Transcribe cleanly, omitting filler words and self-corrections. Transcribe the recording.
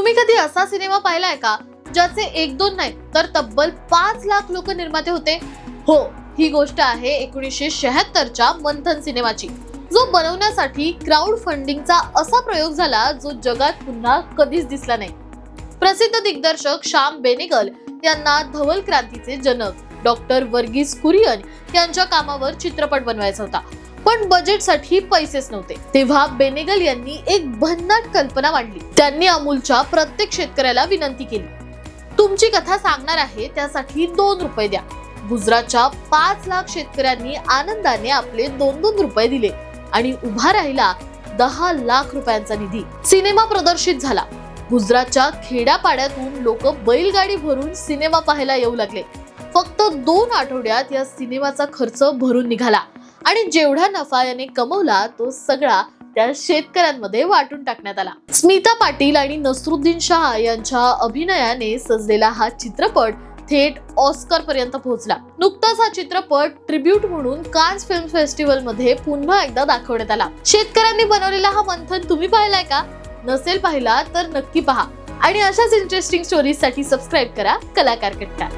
तुम्ही कधी असा सिनेमा पाहिलाय का ज्याचे 1-2 नाही तर तब्बल 5 लाख लोक निर्माते होते? हो, ही गोष्ट आहे 1976च्या मंथन सिनेमाची, जो बनवण्यासाठी क्राउड फंडिंगचा असा प्रयोग झाला जो जगात पुन्हा कधीच दिसला नाही. प्रसिद्ध दिग्दर्शक श्याम बेनेगल यांना धवल क्रांतीचे जनक डॉक्टर वर्गीस कुरियन यांच्या कामावर चित्रपट बनवायचा होता, पण बजेटसाठी पैसेच नव्हते. तेव्हा बेनेगल यांनी एक भन्नाट कल्पना मांडली. त्यांनी अमूलच्या प्रत्येक शेतकऱ्याला विनंती केली, तुमची कथा सांगणार आहे त्यासाठी 2 रुपये द्या. गुजरातच्या 5 लाख शेतकऱ्यांनी आनंदाने आपले 2-2 रुपये दिले आणि उभा राहिला 10 लाख रुपयांचा निधी. सिनेमा प्रदर्शित झाला. गुजरातच्या खेड्यापाड्यातून लोक बैलगाडी भरून सिनेमा पाहायला येऊ लागले. फक्त 2 आठवड्यात या सिनेमाचा खर्च भरून निघाला आणि जेवढा नफा याने कमवला तो सगळा त्या शेतकऱ्यांमध्ये वाटून टाकण्यात आला. स्मिता पाटील आणि नसरुद्दीन शाह यांच्या अभिनयाने सजलेला हा चित्रपट थेट ऑस्कर पर्यंत पोहोचला. नुकताच हा चित्रपट ट्रिब्यूट म्हणून कान्स फिल्म फेस्टिवल मध्ये पुन्हा एकदा दाखवण्यात आला. शेतकऱ्यांनी बनवलेला हा मंथन तुम्ही पाहिलाय का? नसेल पाहिला तर नक्की पहा आणि अशाच इंटरेस्टिंग स्टोरीज साठी सबस्क्राईब करा कलाकार कट्टा.